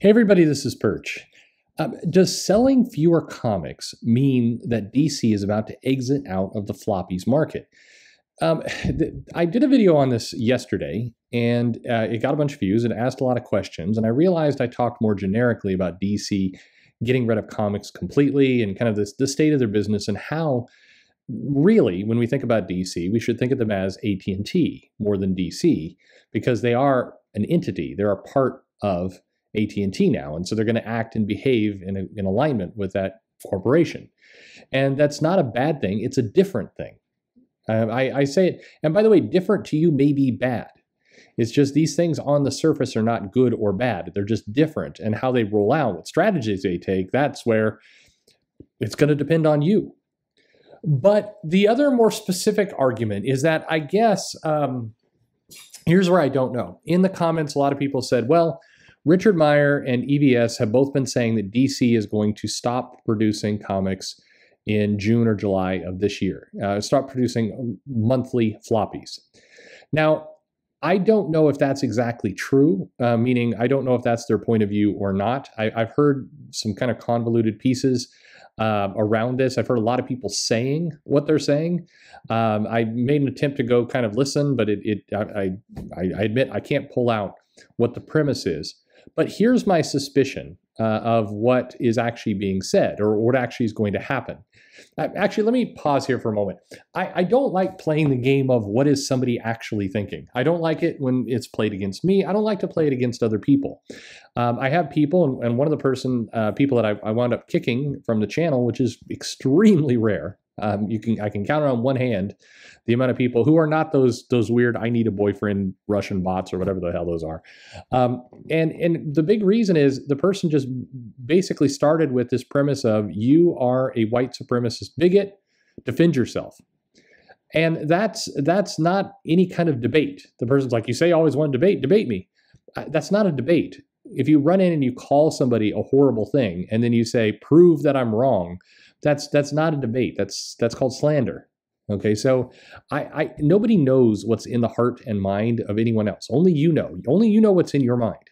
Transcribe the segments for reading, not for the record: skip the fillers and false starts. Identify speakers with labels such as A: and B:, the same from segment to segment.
A: Hey everybody, this is Perch. Does selling fewer comics mean that DC is about to exit out of the floppies market? I did a video on this yesterday, and it got a bunch of views and asked a lot of questions, and I realized I talked more generically about DC getting rid of comics completely and kind of the state of their business and how really, when we think about DC, we should think of them as AT&T more than DC because they are an entity. They're a part of AT&T now, and so they're going to act and behave in alignment with that corporation. And that's not a bad thing. It's a different thing. I say it, and by the way, different to you may be bad. It's just these things on the surface are not good or bad. They're just different, and how they roll out, what strategies they take, that's where it's going to depend on you. But the other more specific argument is that I guess, here's where I don't know. In the comments, a lot of people said, well, Richard Meyer and EVS have both been saying that DC is going to stop producing comics in June or July of this year, stop producing monthly floppies. Now, I don't know if that's exactly true, meaning I don't know if that's their point of view or not. I've heard some kind of convoluted pieces around this. I've heard a lot of people saying what they're saying. I made an attempt to go kind of listen, but I admit I can't pull out what the premise is. But here's my suspicion of what is actually being said or what actually is going to happen. Actually, let me pause here for a moment. I don't like playing the game of what is somebody actually thinking. I don't like it when it's played against me. I don't like to play it against other people. I have people, and one of the people that I wound up kicking from the channel, which is extremely rare. I can count it on one hand the amount of people who are not those weird I need a boyfriend Russian bots or whatever the hell those are. And the big reason is the person just basically started with this premise of you are a white supremacist bigot, defend yourself. And that's not any kind of debate. The person's like, you say you always want to debate me. That's not a debate. If you run in and you call somebody a horrible thing and then you say, prove that I'm wrong, that's not a debate. That's called slander. Okay, so nobody knows what's in the heart and mind of anyone else. Only you know. Only you know what's in your mind.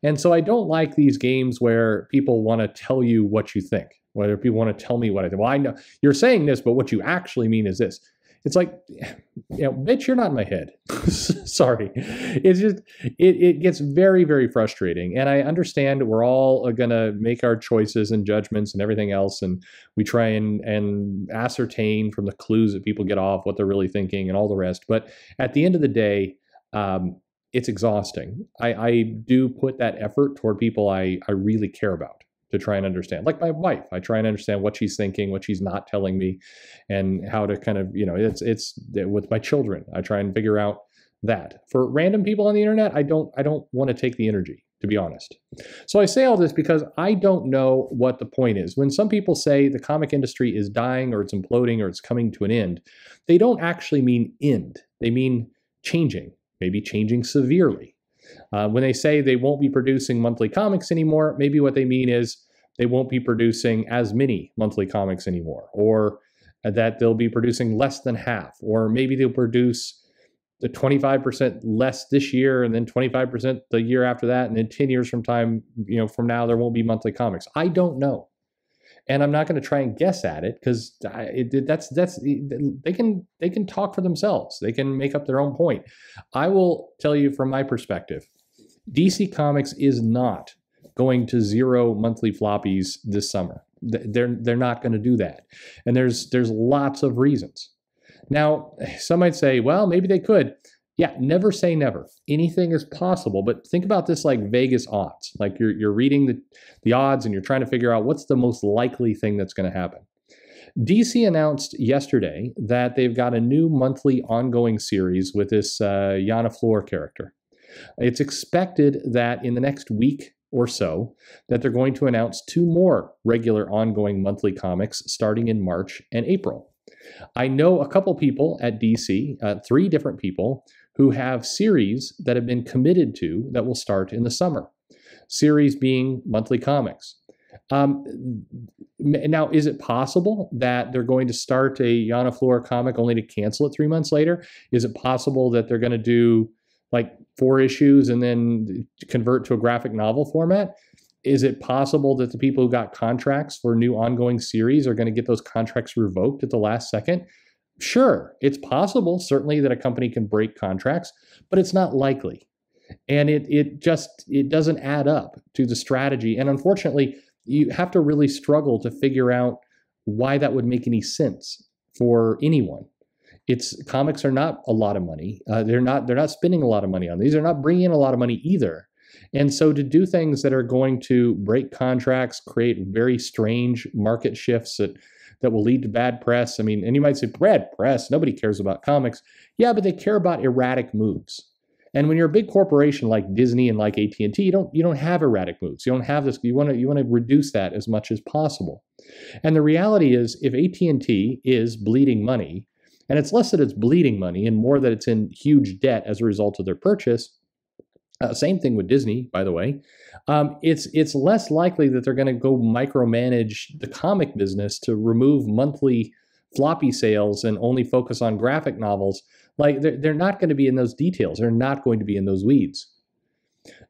A: And so I don't like these games where people want to tell you what you think, whether people want to tell me what I think. Well, I know you're saying this, but what you actually mean is this. It's like, bitch, you're not in my head. Sorry. It's just, it gets very, very frustrating. And I understand we're all going to make our choices and judgments and everything else. And we try and ascertain from the clues that people get off what they're really thinking and all the rest. But at the end of the day, it's exhausting. I do put that effort toward people I really care about to try and understand. Like my wife, I try and understand what she's thinking, what she's not telling me, and how to kind of, it's with my children. I try and figure out that. For random people on the internet, I don't want to take the energy, to be honest. So I say all this because I don't know what the point is. When some people say the comic industry is dying or it's imploding or it's coming to an end, they don't actually mean end. They mean changing, maybe changing severely. When they say they won't be producing monthly comics anymore, maybe what they mean is they won't be producing as many monthly comics anymore, or that they'll be producing less than half, or maybe they'll produce the 25% less this year and then 25% the year after that, and then 10 years from now, there won't be monthly comics. I don't know. And I'm not going to try and guess at it because they can talk for themselves. They can make up their own point. I will tell you from my perspective, DC Comics is not going to zero monthly floppies this summer. They're not going to do that. And there's lots of reasons. Now, some might say, well, maybe they could. Yeah, never say never. Anything is possible, but think about this like Vegas odds. Like you're reading the odds and you're trying to figure out what's the most likely thing that's going to happen. DC announced yesterday that they've got a new monthly ongoing series with this Yana Flor character. It's expected that in the next week or so that they're going to announce 2 more regular ongoing monthly comics starting in March and April. I know a couple people at DC, 3 different people, who have series that have been committed to that will start in the summer. Series being monthly comics. Now, is it possible that they're going to start a Yana Flor comic only to cancel it 3 months later? Is it possible that they're going to do like 4 issues and then convert to a graphic novel format? Is it possible that the people who got contracts for new ongoing series are going to get those contracts revoked at the last second? Sure, it's possible, certainly, that a company can break contracts, but it's not likely. And it doesn't add up to the strategy. And unfortunately, you have to really struggle to figure out why that would make any sense for anyone. Comics are not a lot of money. They're not spending a lot of money on these. They're not bringing in a lot of money either. And so to do things that are going to break contracts, create very strange market shifts that will lead to bad press. I mean, and you might say, bad press, nobody cares about comics. Yeah, but they care about erratic moves. And when you're a big corporation like Disney and like AT&T, you don't have erratic moves. You don't have this. You want to reduce that as much as possible. And the reality is, if AT&T is bleeding money, and it's less that it's bleeding money and more that it's in huge debt as a result of their purchase. Same thing with Disney, by the way. It's less likely that they're going to go micromanage the comic business to remove monthly floppy sales and only focus on graphic novels. Like they're not going to be in those details. They're not going to be in those weeds.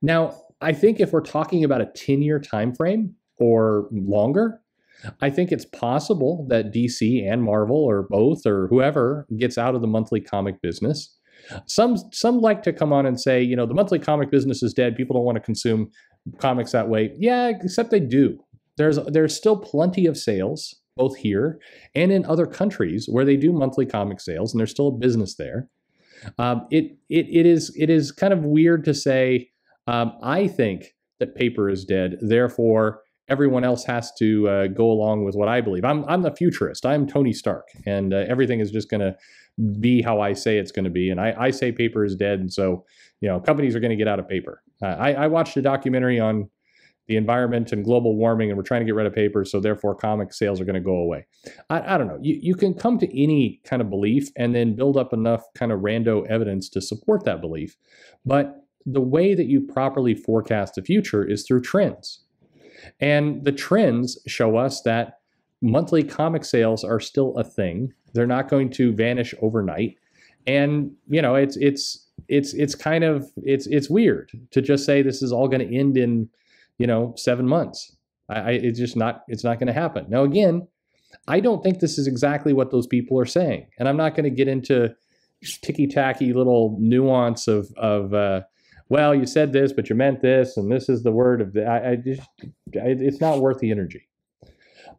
A: Now, I think if we're talking about a 10-year time frame or longer, I think it's possible that DC and Marvel or both or whoever gets out of the monthly comic business. Some like to come on and say, the monthly comic business is dead. People don't want to consume comics that way. Yeah, except they do. There's still plenty of sales, both here and in other countries where they do monthly comic sales, and there's still a business there. It is kind of weird to say, I think that paper is dead, therefore everyone else has to go along with what I believe. I'm the futurist. I'm Tony Stark, and everything is just going to be how I say it's going to be. And I say paper is dead, and so companies are going to get out of paper. I watched a documentary on the environment and global warming, and we're trying to get rid of paper, so therefore comic sales are going to go away. I don't know. You can come to any kind of belief and then build up enough kind of rando evidence to support that belief. But the way that you properly forecast the future is through trends. And the trends show us that monthly comic sales are still a thing. They're not going to vanish overnight. And, it's kind of weird to just say this is all going to end in, 7 months. It's not going to happen. Now, again, I don't think this is exactly what those people are saying. And I'm not going to get into ticky-tacky little nuance of well, you said this, but you meant this, and this is the word of it's not worth the energy.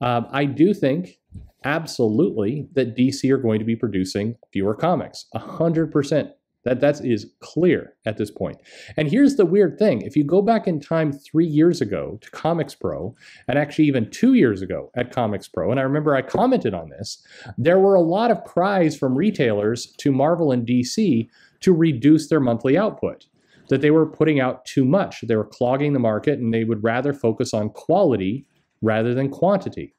A: I do think absolutely that DC are going to be producing fewer comics, 100%. That is clear at this point. And here's the weird thing. If you go back in time 3 years ago to Comics Pro, and actually even 2 years ago at Comics Pro, and I remember I commented on this, there were a lot of cries from retailers to Marvel and DC to reduce their monthly output, that they were putting out too much. They were clogging the market, and they would rather focus on quality rather than quantity.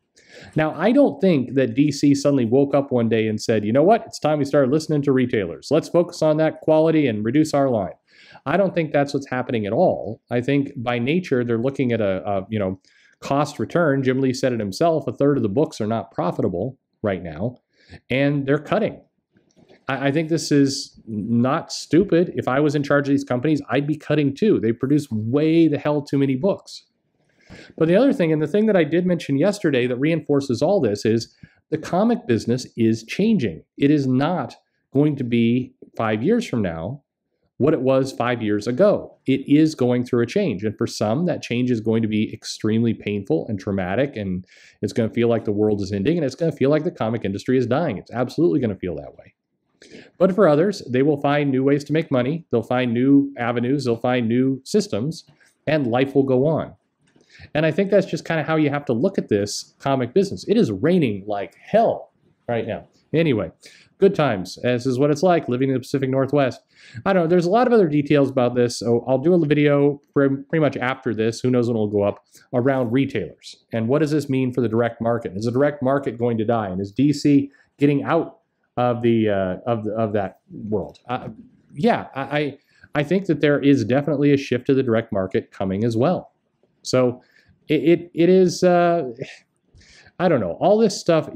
A: Now, I don't think that DC suddenly woke up one day and said, you know what, it's time we started listening to retailers. Let's focus on that quality and reduce our line. I don't think that's what's happening at all. I think by nature, they're looking at a cost return. Jim Lee said it himself, a third of the books are not profitable right now, and they're cutting. I think this is not stupid. If I was in charge of these companies, I'd be cutting too. They produce way the hell too many books. But the other thing, and the thing that I did mention yesterday that reinforces all this, is the comic business is changing. It is not going to be 5 years from now what it was 5 years ago. It is going through a change. And for some, that change is going to be extremely painful and traumatic, and it's going to feel like the world is ending, and it's going to feel like the comic industry is dying. It's absolutely going to feel that way. But for others, they will find new ways to make money. They'll find new avenues. They'll find new systems, and life will go on. And I think that's just kind of how you have to look at this comic business. It is raining like hell right now. Anyway, good times. This is what it's like living in the Pacific Northwest. I don't know. There's a lot of other details about this. So I'll do a video pretty much after this. Who knows when it'll go up, around retailers. And what does this mean for the direct market? Is the direct market going to die? And is DC getting out of that world? I think that there is definitely a shift to the direct market coming as well. So it is, I don't know, all this stuff,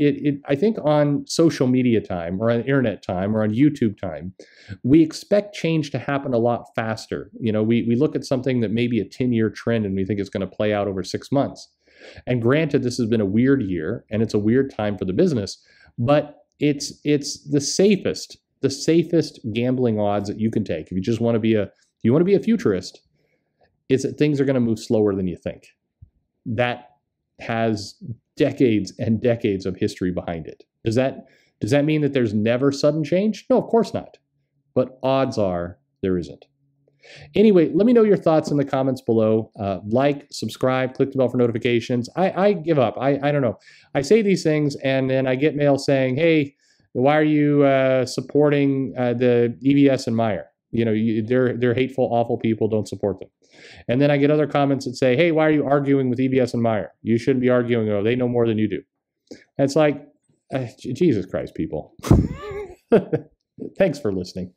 A: I think on social media time or on internet time or on YouTube time, we expect change to happen a lot faster. We look at something that may be a 10-year trend and we think it's going to play out over 6 months. And granted, this has been a weird year and it's a weird time for the business, but it's the safest gambling odds that you can take. If you just want to be a futurist, is that things are going to move slower than you think. That has decades and decades of history behind it. Does that mean that there's never sudden change? No, of course not. But odds are there isn't. Anyway, let me know your thoughts in the comments below. Like, subscribe, click the bell for notifications. I give up. I don't know. I say these things and then I get mail saying, hey, why are you supporting the EBS and Meyer? They're hateful, awful people. Don't support them. And then I get other comments that say, hey, why are you arguing with EBS and Meyer? You shouldn't be arguing. Oh, they know more than you do. And it's like, Jesus Christ, people. Thanks for listening.